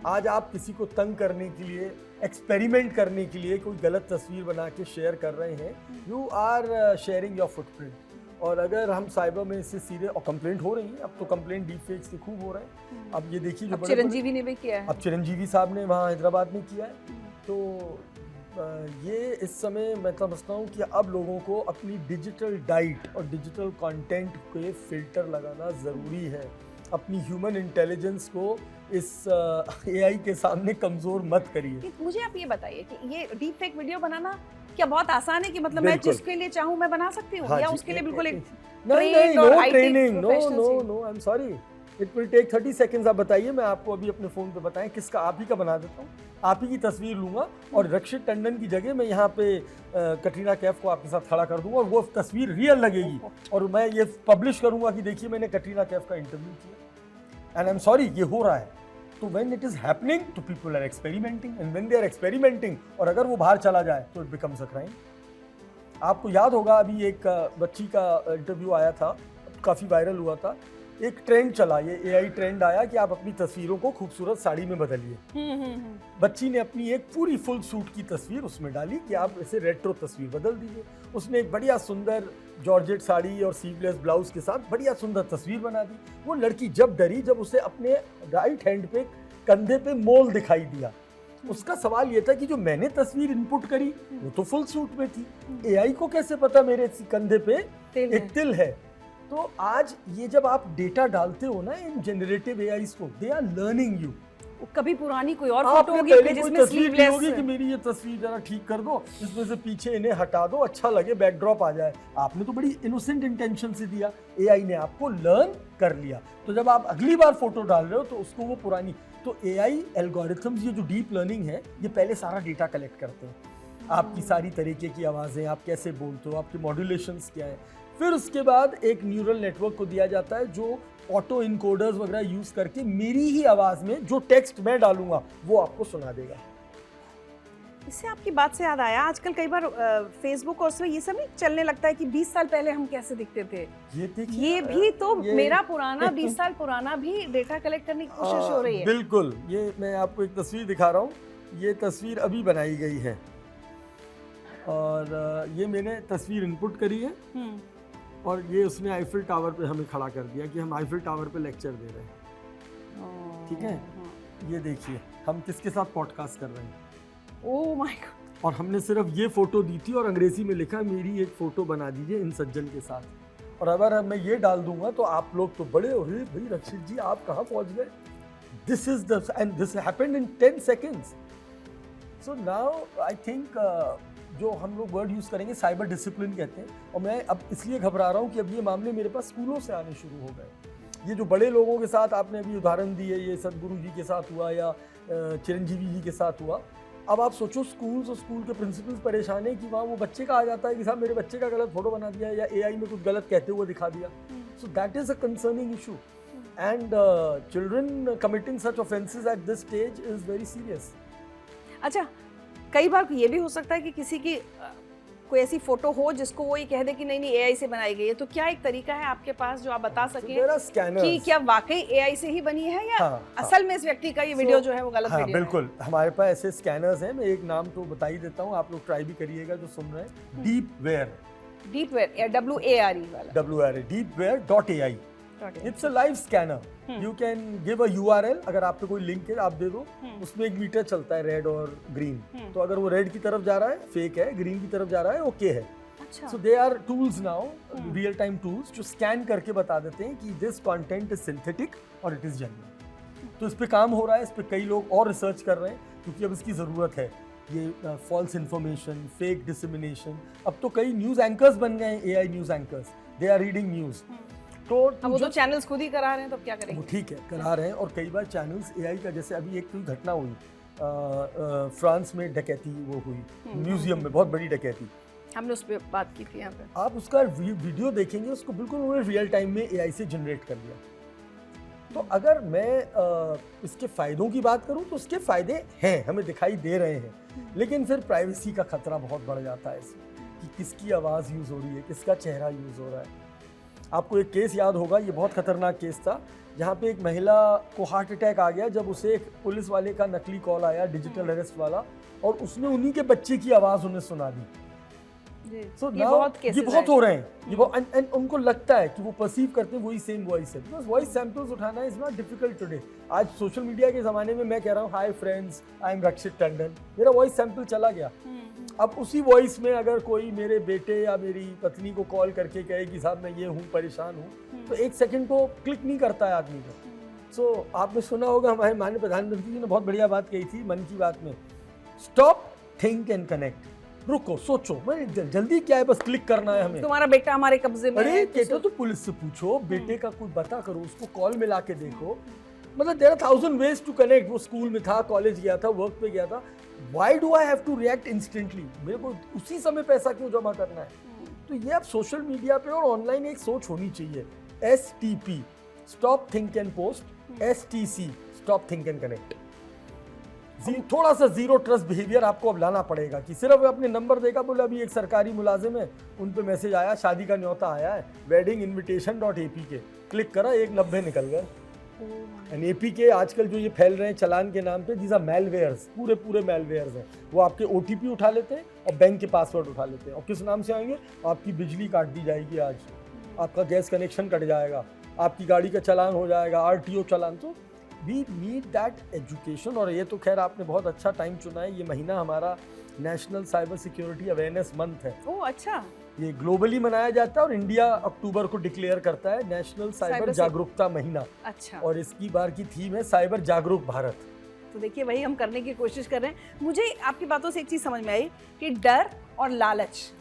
आज आप किसी को तंग करने के लिए, एक्सपेरिमेंट करने के लिए कोई गलत तस्वीर बना के शेयर कर रहे हैं, you are sharing your footprint. और अगर हम साइबर में इससे सीरियस, और कंप्लेंट हो रही है, अब तो कंप्लेंट डीप फेक्स के खूब हो रहे हैं। अब ये देखिए जो चिरंजीवी ने भी किया है, अब चिरंजीवी साहब ने वहाँ हैदराबाद में किया है। तो ये इस समय मैं समझता हूँ कि अब लोगों को अपनी डिजिटल डाइट और डिजिटल कंटेंट पे फिल्टर लगाना ज़रूरी है। अपनी ह्यूमन इंटेलिजेंस को इस AI के सामने कमज़ोर मत करिए। मुझे आप ये बताइए कि ये डीप फेक वीडियो बनाना क्या बहुत आसान है कि मतलब मैं बिल्कुल। जिसके लिए चाहूँ मैं बना सकती हूँ, हाँ या जी, उसके लिए बिल्कुल एक नहीं, और no IT training, no professionals no ही? No, I am sorry, it will take 30 seconds. आप बताइए, मैं आपको अभी अपने फ़ोन पे बताएं किसका, आप ही का बना देता हूँ। आप ही की तस्वीर लूंगा और रक्षित टंडन की जगह मैं यहाँ पे कटरीना कैफ को आपके साथ खड़ा कर दूंगा और वो तस्वीर रियल लगेगी और मैं ये पब्लिश करूंगा कि देखिए मैंने कटरीना कैफ का इंटरव्यू किया। एंड आई एम सॉरी, ये हो रहा है। तो व्हेन इट इज हैपनिंग तो people are experimenting, and when they are experimenting और अगर वो बाहर चला जाए तो इट बिकम्स अ क्राइम। आपको याद होगा अभी एक बच्ची का इंटरव्यू आया था, काफ़ी वायरल हुआ था। एक ट्रेंड चला, ये AI ट्रेंड आया कि आप अपनी तस्वीरों को खूबसूरत साड़ी में बदलिए। बच्ची ने अपनी एक पूरी फुल सूट की तस्वीर उसमें डाली कि आप इसे रेट्रो तस्वीर बदल दीजिए। उसने एक बढ़िया सुंदर जॉर्जेट साड़ी और सीवलेस ब्लाउज के साथ बढ़िया सुंदर तस्वीर बना दी। वो लड़की जब डरी, जब उसे अपने राइट हैंड पे कंधे पे मोल दिखाई दिया। उसका सवाल ये था कि जो मैंने तस्वीर इनपुट करी वो तो फुल सूट में थी, AI को कैसे पता मेरे कंधे पे एक तिल है। तो आज ये जब आप डेटा डालते हो ना इन जनरेटिव AIs को, दे आर लर्निंग यू। कभी पुरानी कोई और फोटो आपने होगी पहले कोई जिसमें तस्वीर ली होगी स्लीवलेस, कि मेरी ये तस्वीर जरा ठीक कर दो, इसमें से पीछे इन्हें हटा दो, अच्छा लगे, बैकड्रॉप आ जाए। आपने तो बड़ी इनोसेंट इंटेंशन से दिया, AI ने आपको लर्न कर लिया। तो जब आप अगली बार फोटो डाल रहे हो तो उसको वो पुरानी, तो AI एल्गोरिथम्स, ये जो डीप लर्निंग है, ये पहले सारा डेटा कलेक्ट करते हैं। आपकी सारी तरीके की आवाज़ें, आप कैसे बोलते हो, आपके मॉड्यूलेशंस क्या है, फिर उसके बाद एक न्यूरल नेटवर्क को दिया जाता है जो ऑटो इनकोडर्स वगैरह यूज करके मेरी ही आवाज में जो टेक्स्ट मैं डालूंगा वो आपको सुना देगा। इससे आपकी बात से याद आया, आजकल कई बार फेसबुक और उसमें ये सब नहीं चलने लगता है कि 20 साल पहले हम कैसे दिखते थे। ये देखिए, ये भी तो ये मेरा पुराना 20 साल पुराना भी डेटा कलेक्ट करने की कोशिश हो रही है। बिल्कुल। ये मैं आपको एक तस्वीर दिखा रहा हूँ, ये तस्वीर अभी बनाई गई है और ये मैंने तस्वीर इनपुट करी है और ये उसने आईफिल टावर पे हमें खड़ा कर दिया कि हम आईफिल टावर पे लेक्चर दे रहे हैं। ठीक है, ये देखिए हम किसके साथ पॉडकास्ट कर रहे हैं। Oh my God. और हमने सिर्फ ये फोटो दी थी और अंग्रेजी में लिखा मेरी एक फोटो बना दीजिए इन सज्जन के साथ। और अगर मैं ये डाल दूंगा तो आप लोग तो बड़े हो रहे, भाई रक्षित जी आप कहाँ पहुंच गए। This is the end this happened in 10 seconds. So now I think जो हम लोग वर्ड यूज करेंगे साइबर डिसिप्लिन कहते हैं। और मैं अब इसलिए घबरा रहा हूँ कि अब ये मामले मेरे पास स्कूलों से आने शुरू हो गए। ये जो बड़े लोगों के साथ आपने अभी उदाहरण दी है, ये सदगुरु जी के साथ हुआ या चिरंजीवी जी के साथ हुआ। अब आप सोचो स्कूल्स और स्कूल के प्रिंसिपल्स परेशान है कि वहाँ वो बच्चे का आ जाता है कि साहब मेरे बच्चे का गलत फोटो बना दिया या AI में कुछ गलत कहते हुए दिखा दिया। So that is a concerning issue and children committing such offences at this stage is very serious. अच्छा, कई बार ये भी हो सकता है कि किसी की कोई ऐसी फोटो हो जिसको वो ये कह दे कि नहीं नहीं AI से बनाई गई है, तो क्या एक तरीका है आपके पास जो आप बता सकें कि क्या वाकई AI से ही बनी है या असल में इस व्यक्ति का ये वीडियो जो है वो गलत वीडियो है? बिल्कुल, हमारे पास ऐसे स्कैनर्स हैं। मैं एक नाम तो बता ही देता हूँ, आप लोग ट्राई भी करिएगा जो सुन रहे हैं। डीपवेयर, डीपवेयर WARE वाला, WARE, deepware.ai। It's a live scanner. You can give a URL, अगर आप पे कोई लिंक है आप दे दो, उसमें एक मीटर चलता है रेड और ग्रीन। तो अगर वो रेड की तरफ जा रहा है फेक है, ग्रीन की तरफ जा रहा है ओके है। So there are tools now, real time tools जो स्कैन करके बता देते हैं कि दिस कंटेंट इज सिंथेटिक और इट इज जेन्युइन। तो इस पे काम हो रहा है, इस पे कई लोग और रिसर्च कर रहे हैं क्योंकि अब इसकी ज़रूरत है। ये फॉल्स इन्फॉर्मेशन, फेक डिसमिनेशन, अब तो कई न्यूज़ एंकर्स बन गए हैं, AI news anchors, they are reading news. तो वो तो चैनल्स खुद ही करा रहे हैं, तो क्या करेंगे? ठीक है, करा रहे हैं। और कई बार चैनल्स AI का, जैसे अभी एक कोई घटना हुई फ्रांस में, डकैती वो हुई म्यूजियम में, बहुत बड़ी डकैती, हमने उस पर बात की थी यहाँ पे। आप उसका वीडियो देखेंगे, उसको बिल्कुल उन्होंने रियल टाइम में AI से जनरेट कर लिया। तो अगर मैं इसके फायदों की बात करूं तो उसके फायदे हैं, हमें दिखाई दे रहे हैं, लेकिन फिर प्राइवेसी का खतरा बहुत बढ़ जाता है इसमें कि किसकी आवाज़ यूज़ हो रही है, किसका चेहरा यूज़ हो रहा है। आपको एक केस याद होगा, ये बहुत खतरनाक केस था, जहाँ पे एक महिला को हार्ट अटैक आ गया जब उसे एक पुलिस वाले का नकली कॉल आया, डिजिटल अरेस्ट वाला, और उसने उन्हीं के बच्चे की आवाज़ उन्हें सुना दी। So ये बहुत हो रहे हैं, ये उनको लगता है कि वो परसीव करते हैं वही सेम वॉइस है, बिकॉज वॉइस सैंपल्स उठाना इज नॉट डिफिकल्ट टुडे। आज सोशल मीडिया के ज़माने में मैं कह रहा हूँ हाय फ्रेंड्स, आई एम रक्षित टंडन, मेरा वॉइस सैंपल चला गया। अब उसी वॉइस में अगर कोई मेरे बेटे या मेरी पत्नी को कॉल करके कहे कि साहब मैं ये हूँ, परेशान हूँ, तो एक सेकंड को क्लिक नहीं करता है आदमी को। सो आपने सुना होगा, हमारे माननीय प्रधानमंत्री जी ने बहुत बढ़िया बात कही थी मन की बात में, स्टॉप थिंक एंड कनेक्ट। रुको, सोचो, मैं जल्दी क्या है, बस क्लिक करना है हमें। तुम्हारा बेटा हमारे कब्जे में अरे बेटा तो पुलिस से पूछो, बेटे का कोई पता करो, उसको कॉल मिला के देखो। मतलब there are 1000 ways to connect. वो स्कूल में था, कॉलेज गया था, वर्क पे गया था, why do I have to react instantly? मेरे को उसी समय पैसा क्यों जमा करना है? तो ये अब सोशल मीडिया पे और ऑनलाइन एक सोच होनी चाहिए। STP stop think and post, STC stop think and connect. थोड़ा सा जीरो ट्रस्ट बिहेवियर आपको अब लाना पड़ेगा कि सिर्फ अपने नंबर देखा, बोले अभी एक सरकारी मुलाजिम है, उन पे मैसेज आया, शादी का न्योता आया है, वेडिंग इनविटेशन .apk, क्लिक करा, 190 निकल गए। एंड APK आजकल जो ये फैल रहे हैं चलान के नाम पे, दीज आर मैलवेयर्स, पूरे मैलवेयर्स हैं। वो आपके OTP उठा लेते हैं और बैंक के पासवर्ड उठा लेते हैं, और किस नाम से आएंगे? आपकी बिजली काट दी जाएगी, आज आपका गैस कनेक्शन कट जाएगा, आपकी गाड़ी का चालान हो जाएगा, RTO चालान। तो वी नीड दैट एजुकेशन। और ये तो खैर आपने बहुत अच्छा टाइम चुना है, ये महीना हमारा national cyber security awareness month है। ओह अच्छा। ये ग्लोबली मनाया जाता है और इंडिया अक्टूबर को डिक्लेयर करता है नेशनल साइबर जागरूकता महीना। अच्छा। और इसकी बार की थीम है साइबर जागरूक भारत। तो देखिए वही हम करने की कोशिश कर रहे हैं। मुझे आपकी बातों से एक चीज समझ में आई कि डर और लालच,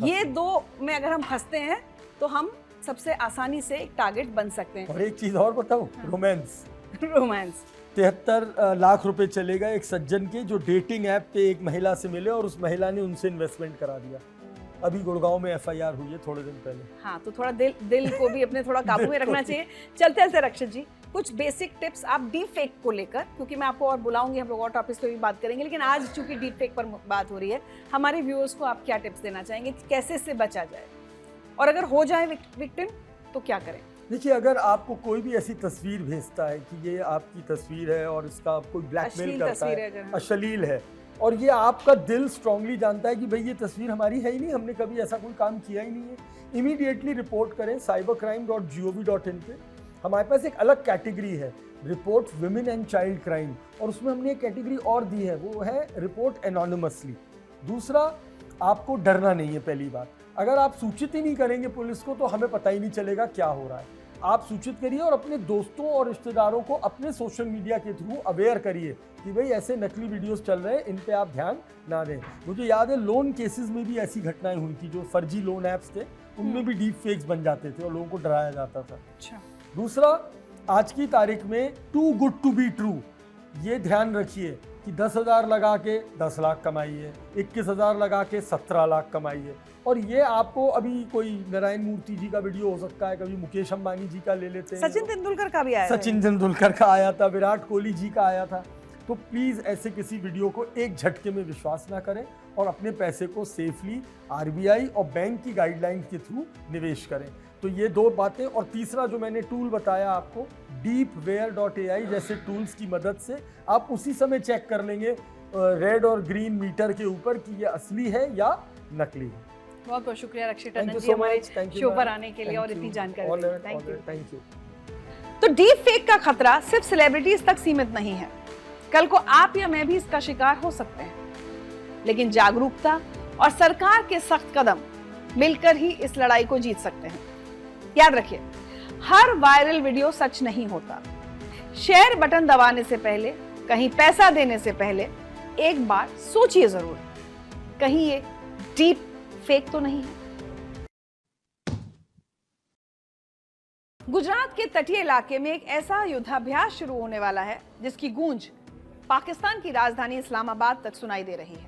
ये दो में अगर हम फंसते हैं तो हम सबसे आसानी से एक टारगेट बन सकते हैं। और एक चीज और बताऊं, रोमांस। 73 लाख रुपए चले गए एक सज्जन के, जो डेटिंग ऐप पे एक महिला से मिले और उस महिला ने उनसे इन्वेस्टमेंट करा दिया। अभी गुड़गांव में FIR हुई है थोड़े दिन पहले। हाँ, तो थोड़ा दिल को भी अपने थोड़ा काबू में रखना चाहिए। चलते चलते रक्षित जी, कुछ बेसिक टिप्स आप डीप फेक को लेकर, क्योंकि मैं आपको और बुलाऊंगी, हम लोग और टॉपिक्स पे भी बात करेंगे, लेकिन आज चूंकि डीप फेक पर बात हो रही है, हमारे व्यूअर्स को आप क्या टिप्स देना चाहेंगे, कैसे इससे बचा जाए, और अगर हो जाए विक्टिम तो क्या करें? देखिए, अगर आपको कोई भी ऐसी तस्वीर भेजता है कि ये आपकी तस्वीर है और इसका कोई ब्लैकमेल करता है, अश्लील है, और ये आपका दिल स्ट्रांगली जानता है कि भाई ये तस्वीर हमारी है ही नहीं, हमने कभी ऐसा कोई काम किया ही नहीं है, इमीडिएटली रिपोर्ट करें cybercrime.gov.in पे। हमारे पास एक अलग कैटेगरी है, report women and child crime, और उसमें हमने एक कैटेगरी और दी है, वो है रिपोर्ट एनोनिमसली। दूसरा, आपको डरना नहीं है। पहली बात, अगर आप सूचित ही नहीं करेंगे पुलिस को तो हमें पता ही नहीं चलेगा क्या हो रहा है। आप सूचित करिए और अपने दोस्तों और रिश्तेदारों को अपने सोशल मीडिया के थ्रू अवेयर करिए कि भाई ऐसे नकली वीडियोस चल रहे हैं, इन पे आप ध्यान ना दें। मुझे याद है लोन केसेस में भी ऐसी घटनाएं हुई थी, जो फर्जी लोन ऐप्स थे उनमें भी डीप फेक्स बन जाते थे और लोगों को डराया जाता था। अच्छा। दूसरा, आज की तारीख में too good to be true, ये ध्यान रखिए कि 10,000 लगा के 10 लाख कमाइए, 21,000 लगा के 17 लाख कमाइए। और ये आपको अभी कोई नारायण मूर्ति जी का वीडियो हो सकता है, कभी मुकेश अंबानी जी का ले लेते हैं, सचिन तेंदुलकर का भी आया, सचिन तेंदुलकर का आया था, विराट कोहली जी का आया था। तो प्लीज़ ऐसे किसी वीडियो को एक झटके में विश्वास ना करें और अपने पैसे को सेफली RBI और बैंक की गाइडलाइन के थ्रू निवेश करें। तो ये दो बातें। और तीसरा जो मैंने टूल बताया आपको, deepware.ai जैसे टूल्स की मदद से आप उसी समय चेक कर लेंगे रेड और ग्रीन मीटर के ऊपर कि ये असली है या नकली है। बहुत बहुत शुक्रिया रक्षित टंडन जी हमारे शो पर आने के लिए और इतनी जानकारी देने के लिए। Thank you. तो डीप फेक का खतरा सिर्फ सेलिब्रिटीज तक सीमित नहीं है, कल को आप या मैं भी इसका शिकार हो सकते हैं। लेकिन जागरूकता और सरकार के सख्त कदम मिलकर ही इस लड़ाई को जीत सकते हैं। याद रखिए, हर वायरल वीडियो सच नहीं होता। शेयर बटन दबाने से पहले, कहीं पैसा देने से पहले एक बार सोचिए जरूर, कहीं ये डीप फेक तो नहीं है। गुजरात के तटीय इलाके में एक ऐसा युद्धाभ्यास शुरू होने वाला है जिसकी गूंज पाकिस्तान की राजधानी इस्लामाबाद तक सुनाई दे रही है।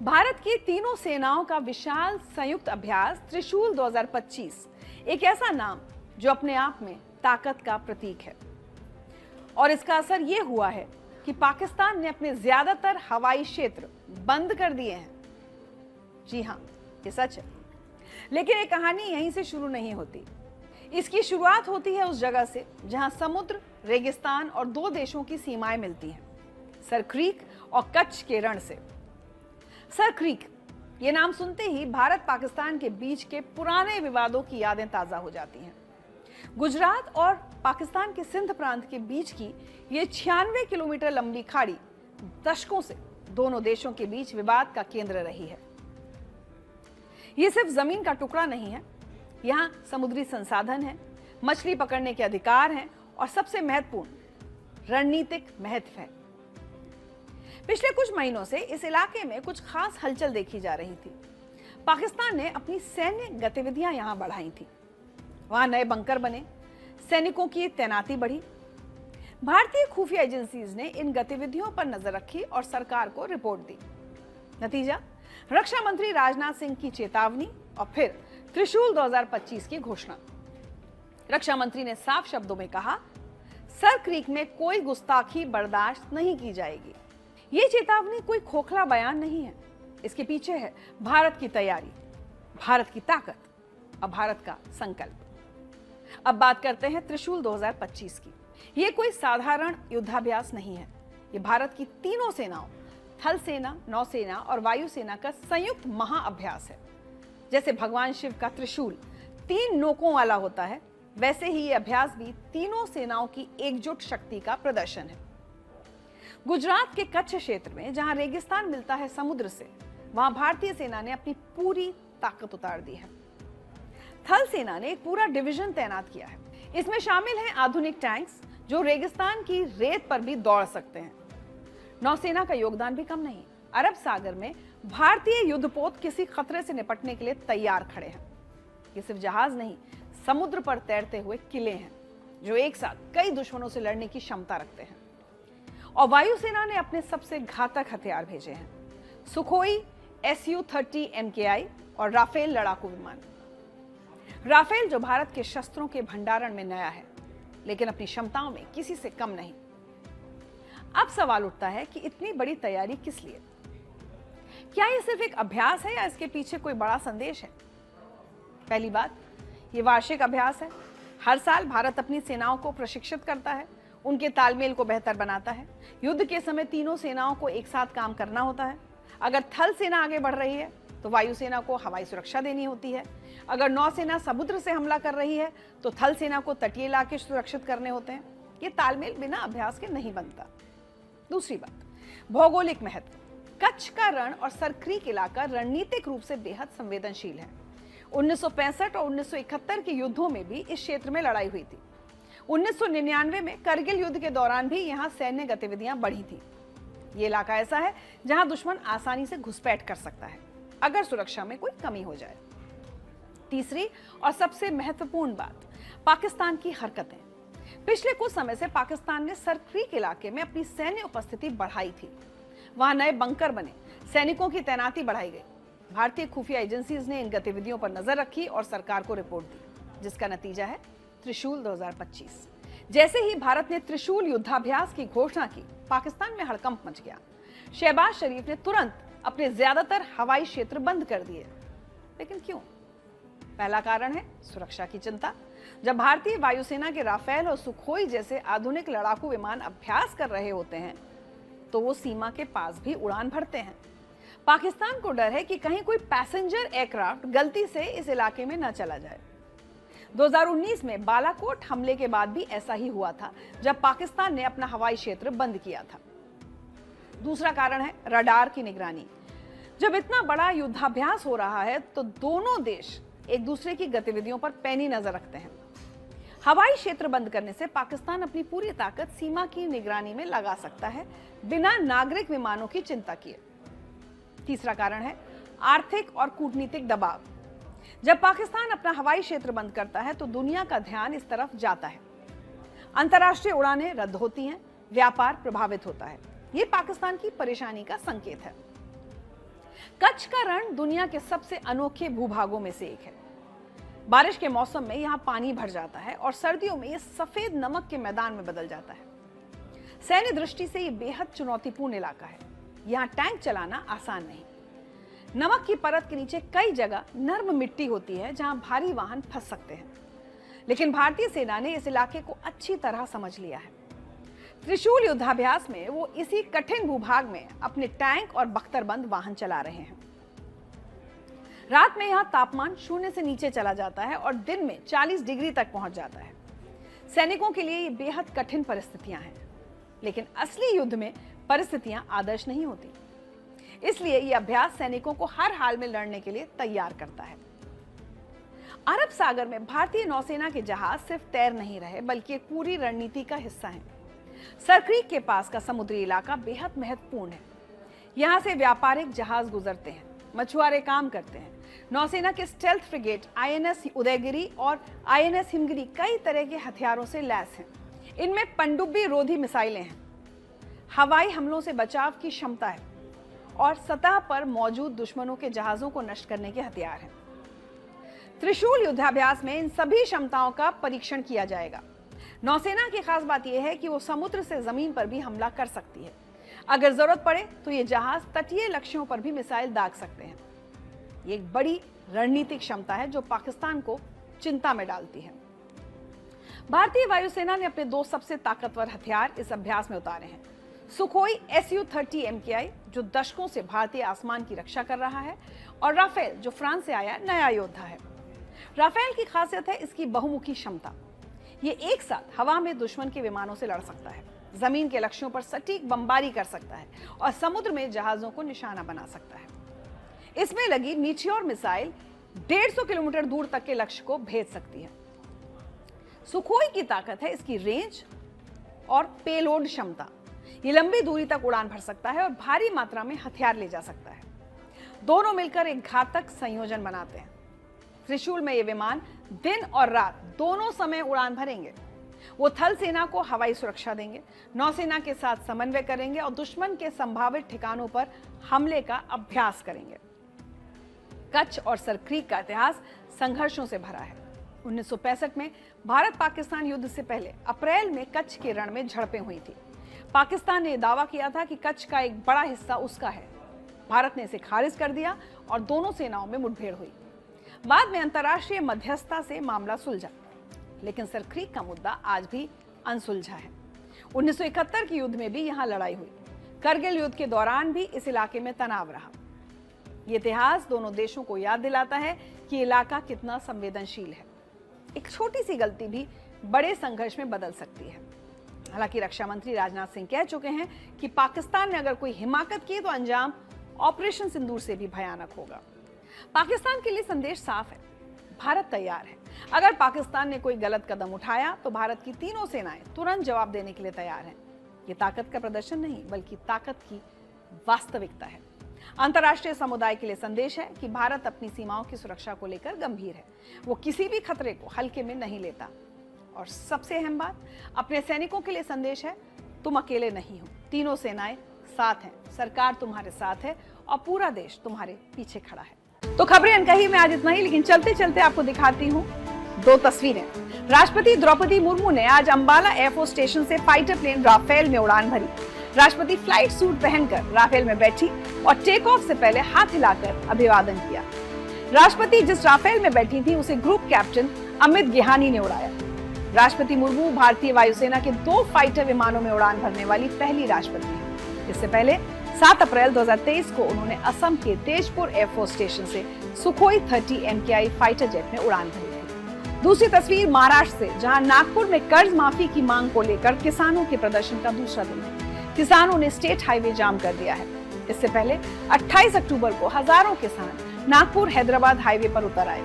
भारत की तीनों सेनाओं का विशाल संयुक्त अभ्यास त्रिशूल 2025, एक ऐसा नाम जो अपने आप में ताकत का प्रतीक है। और इसका असर ये हुआ है कि पाकिस्तान ने अपने ज्यादातर हवाई क्षेत्र बंद कर दिए हैं। जी हां, ये सच है। लेकिन ये कहानी यहीं से शुरू नहीं होती। इसकी शुरुआत होती है उस जगह से जहां समुद्र, रेगिस्तान और दो देशों की सीमाएं मिलती हैं, सर क्रीक और कच्छ के रण से। सर क्रीक, ये नाम सुनते ही भारत पाकिस्तान के बीच के पुराने विवादों की यादें ताजा हो जाती हैं। गुजरात और पाकिस्तान के सिंध प्रांत के बीच की ये 96 किलोमीटर लंबी खाड़ी दशकों से दोनों देशों के बीच विवाद का केंद्र रही है। ये सिर्फ जमीन का टुकड़ा नहीं है, यहाँ समुद्री संसाधन है, मछली पकड़ने के अधिकार हैं और सबसे महत्वपूर्ण रणनीतिक महत्व है। पिछले कुछ महीनों से इस इलाके में कुछ खास हलचल देखी जा रही थी। पाकिस्तान ने अपनी सैन्य गतिविधियां यहां बढ़ाई थी। वहां नए बंकर बने, सैनिकों की तैनाती बढ़ी। भारतीय खुफिया एजेंसीज ने इन गतिविधियों पर नजर रखी और सरकार को रिपोर्ट दी। नतीजा, रक्षा मंत्री राजनाथ सिंह की चेतावनी और फिर त्रिशूल 2025 की घोषणा। रक्षा मंत्री ने साफ शब्दों में कहा, सर क्रीक में कोई गुस्ताखी बर्दाश्त नहीं की जाएगी। ये चेतावनी कोई खोखला बयान नहीं है, इसके पीछे है भारत की तैयारी, भारत की ताकत और भारत का संकल्प। अब बात करते हैं त्रिशूल 2025 की। ये कोई साधारण युद्धाभ्यास नहीं है, ये भारत की तीनों सेनाओं, थल सेना, नौसेना और वायुसेना का संयुक्त महाअभ्यास है। जैसे भगवान शिव का त्रिशूल 3 नोकों वाला होता है, वैसे ही ये अभ्यास भी तीनों सेनाओं की एकजुट शक्ति का प्रदर्शन है। गुजरात के कच्छ क्षेत्र में जहां रेगिस्तान मिलता है समुद्र से, वहां भारतीय सेना ने अपनी पूरी ताकत उतार दी है। थल सेना ने एक पूरा डिवीजन तैनात किया है। इसमें शामिल हैं आधुनिक टैंक्स जो रेगिस्तान की रेत पर भी दौड़ सकते हैं। नौसेना का योगदान भी कम नहीं। अरब सागर में भारतीय युद्धपोत किसी खतरे से निपटने के लिए तैयार खड़े हैं। ये सिर्फ जहाज नहीं, समुद्र पर तैरते हुए किले हैं जो एक साथ कई दुश्मनों से लड़ने की क्षमता रखते हैं। और वायुसेना ने अपने सबसे घातक हथियार भेजे हैं, सुखोई Su-30 MKI और राफेल लड़ाकू विमान। राफेल जो भारत के शस्त्रों के भंडारण में नया है, लेकिन अपनी क्षमताओं में किसी से कम नहीं। अब सवाल उठता है कि इतनी बड़ी तैयारी किस लिए? क्या ये सिर्फ एक अभ्यास है या इसके पीछे कोई बड़ा संदेश है? पहली बात, ये वार्षिक अभ्यास है। हर साल भारत अपनी सेनाओं को प्रशिक्षित करता है, उनके तालमेल को बेहतर बनाता है। युद्ध के समय तीनों सेनाओं को एक साथ काम करना होता है। अगर थल सेना आगे बढ़ रही है तो वायुसेना को हवाई सुरक्षा देनी होती है। अगर नौसेना समुद्र से हमला कर रही है तो थल सेना को तटीय इलाके सुरक्षित करने होते हैं। ये तालमेल बिना अभ्यास के नहीं बनता। दूसरी बात, भौगोलिक महत्व। कच्छ का रण और सर क्रीक इलाका रणनीतिक रूप से बेहद संवेदनशील है। 1965 और 1971 के युद्धों में भी इस क्षेत्र में लड़ाई हुई थी। 1999 में करगिल युद्ध के दौरान भी यहाँ सैन्य गतिविधियां बढ़ी थी। ये इलाका ऐसा है जहां दुश्मन आसानी से घुसपैठ कर सकता है अगर सुरक्षा में कोई कमी हो जाए। तीसरी और सबसे महत्वपूर्ण बात, पाकिस्तान की हरकतें। पिछले कुछ समय से पाकिस्तान ने सर क्रीक इलाके में अपनी सैन्य उपस्थिति बढ़ाई थी। वहां नए बंकर बने, सैनिकों की तैनाती बढ़ाई गई। भारतीय खुफिया एजेंसीज ने इन गतिविधियों पर नजर रखी और सरकार को रिपोर्ट दी, जिसका नतीजा है त्रिशूल 2025। जैसे ही भारत ने त्रिशूल युद्धाभ्यास की घोषणा की, पाकिस्तान में हड़कंप मच गया। शहबाज शरीफ ने तुरंत अपने ज्यादातर हवाई क्षेत्र बंद कर दिए। लेकिन क्यों? पहला कारण है सुरक्षा की चिंता। जब भारतीय वायुसेना के राफेल और सुखोई जैसे आधुनिक लड़ाकू विमान अभ्यास कर रहे होते हैं तो वो सीमा के पास भी उड़ान भरते हैं। पाकिस्तान को डर है कि कहीं कोई पैसेंजर एयरक्राफ्ट गलती से इस इलाके में न चला जाए। 2019 में बालाकोट हमले के बाद भी ऐसा ही हुआ था, जब पाकिस्तान ने अपना हवाई क्षेत्र बंद किया था। दूसरा कारण है रडार की निगरानी। जब इतना बड़ा युद्धाभ्यास हो रहा है तो दोनों देश एक दूसरे की गतिविधियों पर पैनी नजर रखते हैं। हवाई क्षेत्र बंद करने से पाकिस्तान अपनी पूरी ताकत सीमा की निगरानी में लगा सकता है, बिना नागरिक विमानों की चिंता किए। तीसरा कारण है आर्थिक और कूटनीतिक दबाव। जब पाकिस्तान अपना हवाई क्षेत्र बंद करता है तो दुनिया का ध्यान इस तरफ जाता है। अंतर्राष्ट्रीय उड़ानें रद्द होती हैं, व्यापार प्रभावित होता है। ये पाकिस्तान की परेशानी का संकेत है। कच्छ का रण दुनिया के सबसे अनोखे भूभागों में से एक है। बारिश के मौसम में यहाँ पानी भर जाता है और सर्दियों में ये सफेद नमक के मैदान में बदल जाता है। सैन्य दृष्टि से ये बेहद चुनौतीपूर्ण इलाका है। यहाँ टैंक चलाना आसान नहीं। नमक की परत के नीचे कई जगह नर्म मिट्टी होती है जहां भारी वाहन फंस सकते हैं, लेकिन भारतीय सेना ने इस इलाके को अच्छी तरह समझ लिया है। त्रिशूल युद्धाभ्यास में वो इसी कठिन भूभाग में अपने टैंक और बख्तरबंद वाहन चला रहे हैं। रात में यहाँ तापमान 0 से नीचे चला जाता है और दिन में 40 डिग्री तक पहुंच जाता है। सैनिकों के लिए ये बेहद कठिन परिस्थितियां हैं, लेकिन असली युद्ध में परिस्थितियां आदर्श नहीं होती। इसलिए ये अभ्यास सैनिकों को हर हाल में लड़ने के लिए तैयार करता है। अरब सागर में भारतीय नौसेना के जहाज सिर्फ तैर नहीं रहे, बल्कि एक पूरी रणनीति का हिस्सा हैं। सरक्रीक के पास का समुद्री इलाका बेहद महत्वपूर्ण है। यहाँ से व्यापारिक जहाज गुजरते हैं, मछुआरे काम करते हैं। नौसेना के स्टेल्थ फ्रिगेट आईएनएस उदयगिरी और आईएनएस हिमगिरी कई तरह के हथियारों से लैस हैं। इनमें पनडुब्बी रोधी मिसाइलें हैं, हवाई हमलों से बचाव की क्षमता है और सतह पर मौजूद दुश्मनों के जहाजों को नष्ट करने के हथियार हैं। त्रिशूल युद्धाभ्यास में इन सभी क्षमताओं का परीक्षण किया जाएगा। नौसेना की खास बात यह है कि वो समुद्र से जमीन पर भी हमला कर सकती है। अगर जरूरत पड़े तो ये जहाज तटीय लक्ष्यों पर भी मिसाइल दाग सकते हैं। ये एक बड़ी रणनीतिक क्षमता है जो पाकिस्तान को चिंता में डालती है। भारतीय वायुसेना ने अपने 2 सबसे ताकतवर हथियार इस अभ्यास में उतारे हैं। सुखोई Su-30 MKI जो दशकों से भारतीय आसमान की रक्षा कर रहा है, और राफेल जो फ्रांस से आया नया योद्धा है। राफेल की खासियत है इसकी बहुमुखी क्षमता। ये एक साथ हवा में दुश्मन के विमानों से लड़ सकता है, जमीन के लक्ष्यों पर सटीक बमबारी कर सकता है और समुद्र में जहाजों को निशाना बना सकता है। इसमें लगी मीटियोर मिसाइल 150 किलोमीटर दूर तक के लक्ष्य को भेद सकती है। सुखोई की ताकत है इसकी रेंज और पेलोड क्षमता। ये लंबी दूरी तक उड़ान भर सकता है और भारी मात्रा में हथियार ले जा सकता है। दोनों मिलकर एक घातक संयोजन बनाते हैं। त्रिशूल में ये विमान दिन और रात दोनों समय उड़ान भरेंगे। वो थल सेना को हवाई सुरक्षा देंगे, नौसेना के साथ समन्वय करेंगे और दुश्मन के संभावित ठिकानों पर हमले का अभ्यास करेंगे। कच्छ और सरक्रीक का इतिहास संघर्षों से भरा है। 1965 में भारत पाकिस्तान युद्ध से पहले अप्रैल में कच्छ के रण में झड़पें हुई थी। पाकिस्तान ने दावा किया था कि कच्छ का एक बड़ा हिस्सा उसका है। भारत ने इसे खारिज कर दिया और दोनों सेनाओं में मुठभेड़ हुई। बाद में अंतर्राष्ट्रीय मध्यस्थता से मामला सुलझा, लेकिन सरक्रीक का मुद्दा आज भी अनसुलझा है। 1971 के युद्ध में भी यहाँ लड़ाई हुई। करगिल युद्ध के दौरान भी इस इलाके में तनाव रहा। ये इतिहास दोनों देशों को याद दिलाता है कि इलाका कितना संवेदनशील है। एक छोटी सी गलती भी बड़े संघर्ष में बदल सकती है। हालांकि रक्षा मंत्री राजनाथ सिंह कह चुके हैं कि पाकिस्तान ने अगर कोई हिमाकत की तो अंजाम ऑपरेशन सिंदूर से भी भयानक होगा। पाकिस्तान के लिए संदेश साफ है, भारत तैयार है। अगर पाकिस्तान ने कोई गलत कदम उठाया तो भारत की तीनों सेनाएं तुरंत जवाब देने के लिए तैयार हैं। ये ताकत का प्रदर्शन नहीं, बल्कि ताकत की वास्तविकता है। अंतर्राष्ट्रीय समुदाय के लिए संदेश है कि भारत अपनी सीमाओं की सुरक्षा को लेकर गंभीर है। वो किसी भी खतरे को हल्के में नहीं लेता। और सबसे अहम बात, अपने सैनिकों के लिए संदेश है, तुम अकेले नहीं हो, तीनों सेनाएं साथ हैं, सरकार तुम्हारे साथ है और पूरा देश तुम्हारे पीछे खड़ा है। तो खबरें अनकही में आज इतना ही, लेकिन चलते चलते आपको दिखाती हूँ 2 तस्वीरें। राष्ट्रपति द्रौपदी मुर्मू ने आज अंबाला एयरफोर्स स्टेशन से फाइटर प्लेन राफेल में उड़ान भरी। राष्ट्रपति फ्लाइट सूट पहनकर राफेल में बैठी और टेक ऑफ से पहले हाथ हिलाकर अभिवादन किया। राष्ट्रपति जिस राफेल में बैठी थी उसे ग्रुप कैप्टन अमित गेहानी ने उड़ाया। राष्ट्रपति मुर्मू भारतीय वायुसेना के 2 फाइटर विमानों में उड़ान भरने वाली पहली राष्ट्रपति हैं। इससे पहले 7 अप्रैल 2023 को उन्होंने असम के तेजपुर एयरफोर्स स्टेशन से सुखोई 30 MKI फाइटर जेट में उड़ान भरी थी। दूसरी तस्वीर महाराष्ट्र से, जहां नागपुर में कर्ज माफी की मांग को लेकर किसानों के प्रदर्शन का दूसरा दिन है। किसानों ने स्टेट हाईवे जाम कर दिया है। इससे पहले 28 अक्टूबर को हजारों किसान नागपुर हैदराबाद हाईवे पर उतर आए।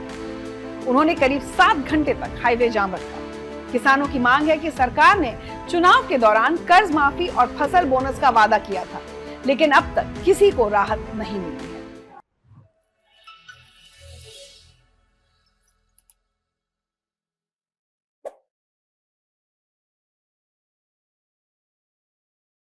उन्होंने करीब 7 घंटे तक हाईवे जाम रखा। किसानों की मांग है कि सरकार ने चुनाव के दौरान कर्ज माफी और फसल बोनस का वादा किया था, लेकिन अब तक किसी को राहत नहीं मिली।